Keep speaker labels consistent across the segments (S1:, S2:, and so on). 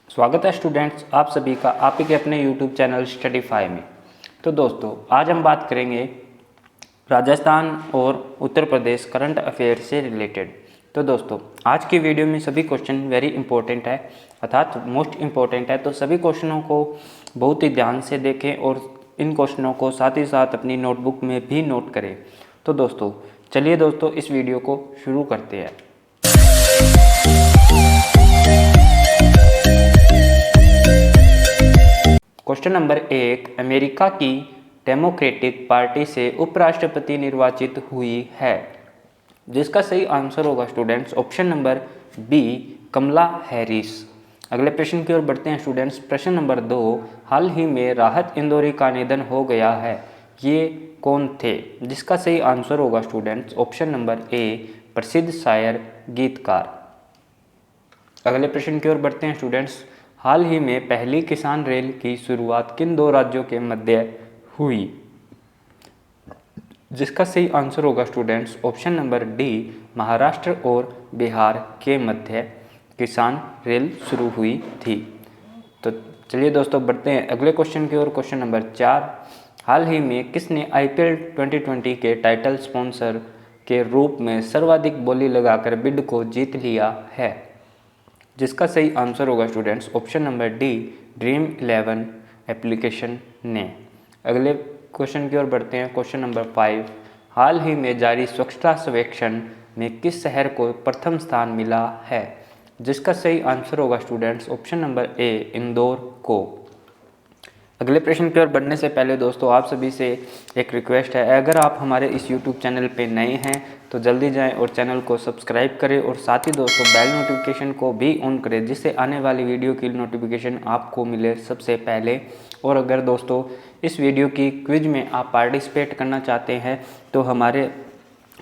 S1: स्वागत है स्टूडेंट्स आप सभी का आप ही के अपने YouTube चैनल स्टडीफाई में। तो दोस्तों आज हम बात करेंगे राजस्थान और उत्तर प्रदेश करंट अफेयर से रिलेटेड। तो दोस्तों आज की वीडियो में सभी क्वेश्चन वेरी इंपॉर्टेंट है अर्थात मोस्ट इम्पॉर्टेंट है, तो सभी क्वेश्चनों को बहुत ही ध्यान से देखें और इन क्वेश्चनों को साथ ही साथ अपनी नोटबुक में भी नोट करें। तो दोस्तों चलिए दोस्तों इस वीडियो को शुरू करते हैं। क्वेश्चन नंबर 1, अमेरिका की डेमोक्रेटिक पार्टी से उपराष्ट्रपति निर्वाचित हुई है, जिसका सही आंसर होगा स्टूडेंट्स ऑप्शन नंबर बी कमला हैरिस। अगले प्रश्न की ओर बढ़ते हैं स्टूडेंट्स। प्रश्न नंबर 2, हाल ही में राहत इंदौरी का निधन हो गया है, ये कौन थे, जिसका सही आंसर होगा स्टूडेंट्स ऑप्शन नंबर ए प्रसिद्ध शायर गीतकार। अगले प्रश्न की ओर बढ़ते हैं स्टूडेंट्स। हाल ही में पहली किसान रेल की शुरुआत किन दो राज्यों के मध्य हुई, जिसका सही आंसर होगा students option number D Maharashtra और बिहार के मध्य किसान रेल शुरू हुई थी। तो चलिए दोस्तों बढ़ते हैं अगले क्वेश्चन की ओर। क्वेश्चन नंबर 4, हाल ही में किसने IPL 2020 के टाइटल स्पॉन्सर के रूप में सर्वाधिक बोली लगाकर बिड को जीत लिया है, जिसका सही आंसर होगा students option number D dream 11 application ने। अगले क्वेश्चन की ओर बढ़ते हैं। क्वेश्चन नंबर 5, हाल ही में जारी स्वच्छता सर्वेक्षण में किस शहर को प्रथम स्थान मिला है, जिसका सही आंसर होगा स्टूडेंट्स ऑप्शन नंबर ए इंदौर को। अगले प्रश्न की ओर बढ़ने से पहले दोस्तों आप सभी से एक रिक्वेस्ट है, अगर आप हमारे इस YouTube चैनल पे नए हैं तो जल्दी जाएं और चैनल को सब्सक्राइब करें और साथ ही दोस्तों बेल नोटिफिकेशन को भी ऑन करें, जिससे आने वाली वीडियो की नोटिफिकेशन आपको मिले सबसे पहले। और अगर दोस्तों इस वीडियो की क्विज में आप पार्टिसिपेट करना चाहते हैं तो हमारे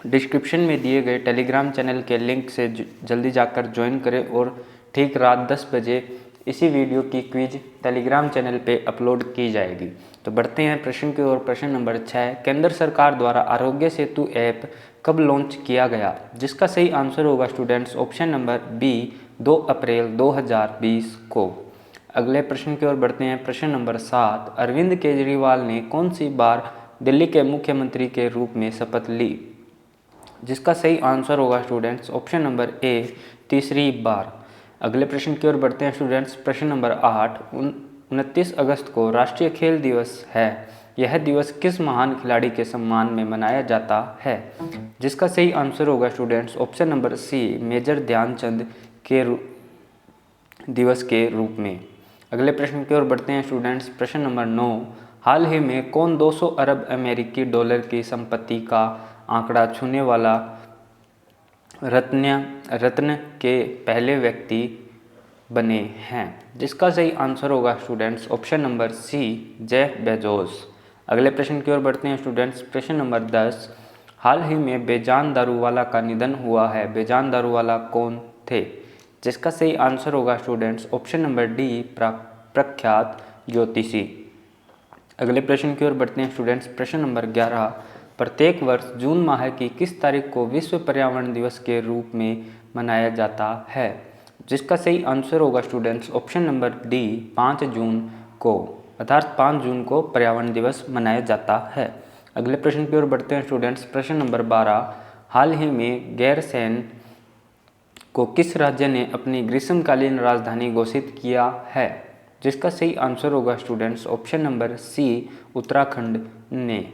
S1: डिस्क्रिप्शन में दिए गए टेलीग्राम चैनल के लिंक से जल्दी जाकर ज्वाइन करें और ठीक रात 10 बजे इसी वीडियो की क्विज टेलीग्राम चैनल पे अपलोड की जाएगी। तो बढ़ते हैं प्रश्न की ओर। प्रश्न नंबर 6, केंद्र सरकार द्वारा आरोग्य सेतु ऐप कब लॉन्च किया गया, जिसका सही आंसर होगा स्टूडेंट्स ऑप्शन नंबर बी 2 अप्रैल 2020 को। अगले प्रश्न की ओर बढ़ते हैं। प्रश्न नंबर 7, अरविंद केजरीवाल ने कौन सी बार दिल्ली के मुख्यमंत्री के रूप में शपथ ली, जिसका सही आंसर होगा स्टूडेंट्स ऑप्शन नंबर ए तीसरी बार। अगले प्रश्न की ओर बढ़ते हैं स्टूडेंट्स। प्रश्न नंबर 8, 29 अगस्त को राष्ट्रीय खेल दिवस है, यह दिवस किस महान खिलाड़ी के सम्मान में मनाया जाता है, जिसका सही आंसर होगा students option number C major Dhyanchand के दिवस के रूप में। अगले प्रश्न की ओर बढ़ते हैं स्टूडेंट्स। प्रश्न नंबर 9, हाल ही में कौन 200 अरब अमेरिकी डॉलर की संपत्ति का आंकड़ा छूने वाला रत्न के पहले व्यक्ति बने हैं, जिसका सही आंसर होगा students option number C Jeff Bezos. अगले प्रश्न की ओर बढ़ते हैं स्टूडेंट्स। प्रश्न नंबर 10, हाल ही में बेजान दारूवाला का निधन हुआ है, बेजान दारूवाला कौन थे, जिसका सही आंसर होगा स्टूडेंट्स ऑप्शन नंबर डी प्रख्यात ज्योतिषी। अगले प्रश्न की ओर बढ़ते हैं स्टूडेंट्स। प्रश्न नंबर 11, प्रत्येक वर्ष जून माह की किस तारीख को विश्व पर्यावरण दिवस के रूप में मनाया जाता है, जिसका सही आंसर होगा स्टूडेंट्स ऑप्शन नंबर डी 5 जून को, अर्थात 5 जून को पर्यावरण दिवस मनाया जाता है। अगले प्रश्न की ओर बढ़ते हैं स्टूडेंट्स। प्रश्न नंबर 12, हाल ही में गैरसैंण को किस राज्य ने अपनी ग्रीष्मकालीन राजधानी घोषित किया है, जिसका सही आंसर होगा students option number C Uttarakhand ने।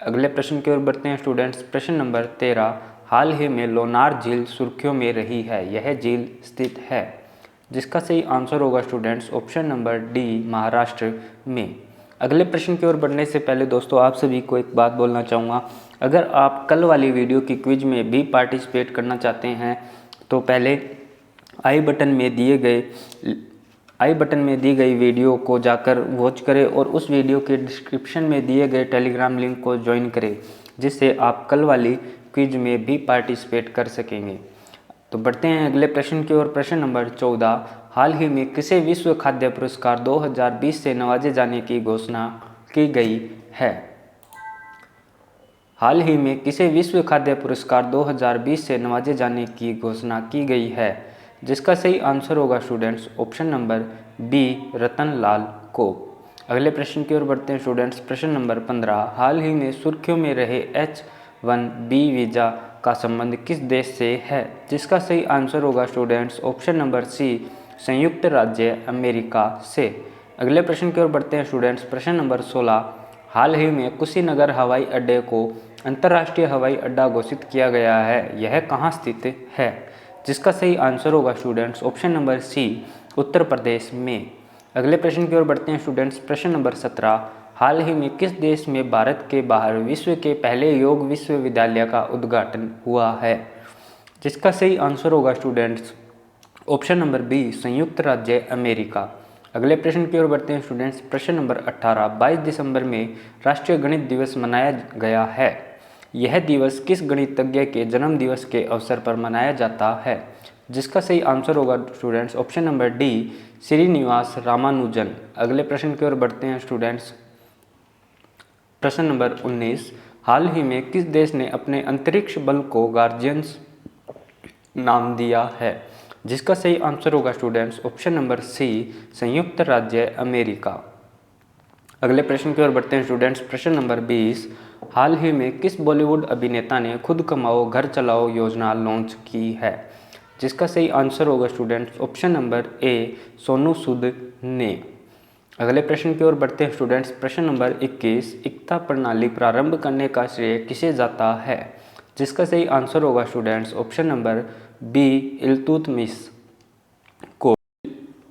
S1: अगले प्रश्न की ओर बढ़ते हैं स्टूडेंट्स। प्रश्न नंबर 13, हाल ही में लोनार झील सुर्खियों में रही है, यह झील स्थित है, जिसका सही आंसर होगा students option number D Maharashtra में। अगले प्रश्न की ओर बढ़ने से पहले दोस्तों आप सभी को एक बात बोलना चाहूँगा, अगर आप कल वाली वीडियो की क्विज में भी पार्टिसिपेट करना चाहते हैं तो पहले आई बटन में दी गई वीडियो को जाकर वॉच करें और उस वीडियो के डिस्क्रिप्शन में दिए गए टेलीग्राम लिंक को ज्वाइन करें, जिससे आप कल वाली क्विज में भी पार्टिसिपेट कर सकेंगे। तो बढ़ते हैं अगले प्रश्न की ओर। प्रश्न नंबर 14, हाल ही में किसे विश्व खाद्य पुरस्कार 2020 से नवाजे जाने की घोषणा की गई है, हाल ही में किसे विश्व खाद्य पुरस्कार 2020 से नवाजे जाने की घोषणा की गई है, जिसका सही आंसर होगा स्टूडेंट्स ऑप्शन नंबर बी रतन लाल को। अगले प्रश्न की ओर बढ़ते हैं स्टूडेंट्स। प्रश्न नंबर 15, हाल ही में सुर्खियों में रहे H-1B वीज़ा का संबंध किस देश से है? जिसका सही आंसर होगा स्टूडेंट्स ऑप्शन नंबर सी, संयुक्त राज्य अमेरिका से। अगले प्रश्न की ओर बढ़ते हैं स्टूडेंट्स। प्रश्न नंबर 16, हाल ही में कुशीनगर हवाई अड्डे को अंतर्राष्ट्रीय हवाई अड्डा घोषित किया गया है, यह कहाँ स्थित है? जिसका सही आंसर होगा स्टूडेंट्स ऑप्शन नंबर सी, उत्तर प्रदेश में। अगले प्रश्न की ओर बढ़ते हैं स्टूडेंट्स। प्रश्न नंबर 17, हाल ही में किस देश में भारत के बाहर विश्व के पहले योग विश्वविद्यालय का उद्घाटन हुआ है? जिसका सही आंसर होगा स्टूडेंट्स ऑप्शन नंबर बी, संयुक्त राज्य अमेरिका। अगले प्रश्न की ओर बढ़ते हैं स्टूडेंट्स। प्रश्न नंबर 18, 22 दिसंबर में राष्ट्रीय गणित दिवस मनाया गया है। यह दिवस किस गणितज्ञ के जन्म दिवस के अवसर पर मनाया जाता है? जिसका सही आंसर होगा students option number D, Srinivasa Ramanujan. अगले प्रश्न की ओर बढ़ते हैं स्टूडेंट्स। प्रश्न नंबर 19, हाल ही में किस देश ने अपने अंतरिक्ष बल को गार्जियंस नाम दिया है? जिसका सही आंसर होगा स्टूडेंट्स ऑप्शन नंबर सी, संयुक्त राज्य अमेरिका। अगले प्रश्न की ओर बढ़ते हैं स्टूडेंट्स। प्रश्न नंबर 20, हाल ही में किस बॉलीवुड अभिनेता ने खुद कमाओ घर चलाओ योजना लॉन्च की है? जिसका सही आंसर होगा students option number A, Sonu Sood ने। अगले प्रश्न की ओर बढ़ते हैं स्टूडेंट्स। प्रश्न नंबर 21, एकता प्रणाली प्रारंभ करने का श्रेय किसे जाता है? जिसका सही आंसर होगा students option number B, Iltutmish को।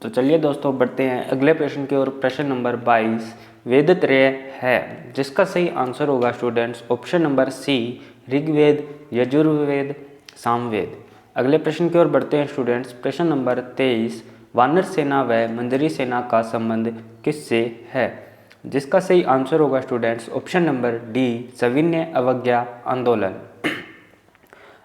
S1: तो चलिए दोस्तों बढ़ते हैं अगले प्रश्न की ओर। प्रश्न नंबर 22, वेदत्रय है, जिसका सही आंसर होगा students option number C, Rigveda, Yajurveda, Samaveda. अगले प्रश्न की ओर बढ़ते हैं स्टूडेंट्स। प्रश्न नंबर 23, वानर सेना व मंजरी सेना का संबंध किससे है? जिसका सही आंसर होगा स्टूडेंट्स ऑप्शन नंबर डी, सविनय अवज्ञा आंदोलन।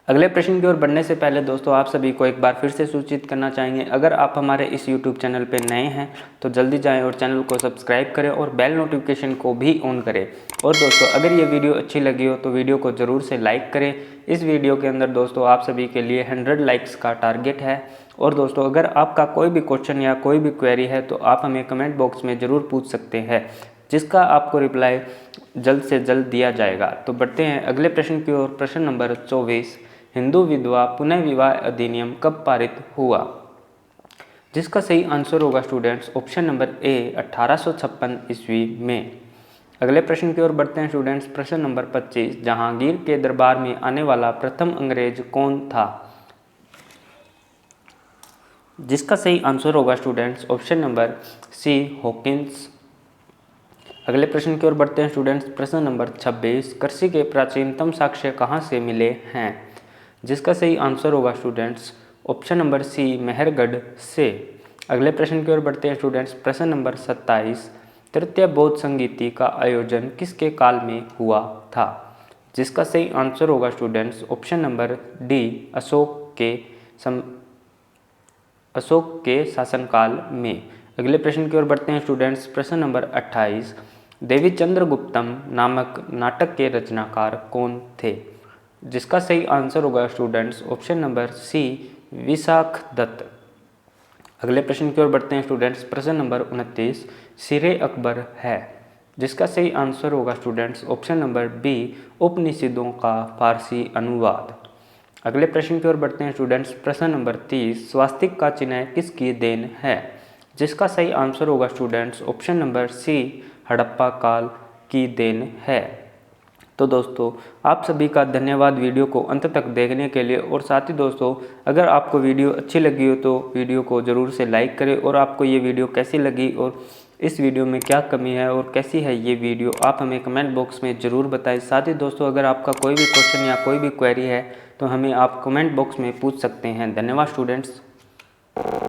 S1: अगले प्रश्न की ओर बढ़ने से पहले दोस्तों आप सभी को एक बार फिर से सूचित करना चाहेंगे, अगर आप हमारे इस YouTube चैनल पर नए हैं तो जल्दी जाएं और चैनल को सब्सक्राइब करें और बेल नोटिफिकेशन को भी ऑन करें। और दोस्तों अगर ये वीडियो अच्छी लगी हो तो वीडियो को ज़रूर से लाइक करें। इस वीडियो के अंदर दोस्तों आप सभी के लिए 100 लाइक्स का टारगेट है। और दोस्तों अगर आपका कोई भी क्वेश्चन या कोई भी क्वेरी है तो आप हमें कमेंट बॉक्स में ज़रूर पूछ सकते हैं, जिसका आपको रिप्लाई जल्द से जल्द दिया जाएगा। तो बढ़ते हैं अगले प्रश्न की ओर। प्रश्न नंबर 24, हिंदू विधवा पुनः विवाह अधिनियम कब पारित हुआ? जिसका सही आंसर होगा स्टूडेंट्स ऑप्शन नंबर ए, 1856 ईस्वी में। अगले प्रश्न की ओर बढ़ते हैं स्टूडेंट्स। प्रश्न नंबर 25, जहांगीर के दरबार में आने वाला प्रथम अंग्रेज कौन था? जिसका सही आंसर होगा students option number C, Hawkins. अगले प्रश्न की ओर बढ़ते हैं स्टूडेंट्स। प्रश्न नंबर 26, कृषि के प्राचीनतम साक्ष्य कहाँ से मिले हैं? जिसका सही आंसर होगा students option number C, Mehrgarh से। अगले प्रश्न की ओर बढ़ते हैं स्टूडेंट्स। प्रश्न नंबर 27, तृतीय बौद्ध संगीति का आयोजन किसके काल में हुआ था? जिसका सही आंसर होगा students option number D, Ashok के शासनकाल में। अगले प्रश्न की ओर बढ़ते हैं स्टूडेंट्स। प्रश्न नंबर 28, देवी चंद्रगुप्तम नामक नाटक के रचनाकार कौन थे? जिसका सही आंसर होगा students option number C, Vishakhadatta. अगले प्रश्न की ओर बढ़ते हैं स्टूडेंट्स। प्रश्न नंबर 29, सिरे अकबर है, जिसका सही आंसर होगा स्टूडेंट्स ऑप्शन नंबर बी, उपनिषदों का फारसी अनुवाद। अगले प्रश्न की ओर बढ़ते हैं स्टूडेंट्स। प्रश्न नंबर 30, स्वास्तिक का चिन्ह किसकी देन है? जिसका सही आंसर होगा students option number C, Harappa काल की देन है। तो दोस्तों आप सभी का धन्यवाद वीडियो को अंत तक देखने के लिए। और साथ ही दोस्तों अगर आपको वीडियो अच्छी लगी हो तो वीडियो को ज़रूर से लाइक करें। और आपको ये वीडियो कैसी लगी और इस वीडियो में क्या कमी है और कैसी है ये वीडियो, आप हमें कमेंट बॉक्स में ज़रूर बताएं। साथ ही दोस्तों अगर आपका कोई भी क्वेश्चन या कोई भी क्वेरी है तो हमें आप कमेंट बॉक्स में पूछ सकते हैं। धन्यवाद स्टूडेंट्स।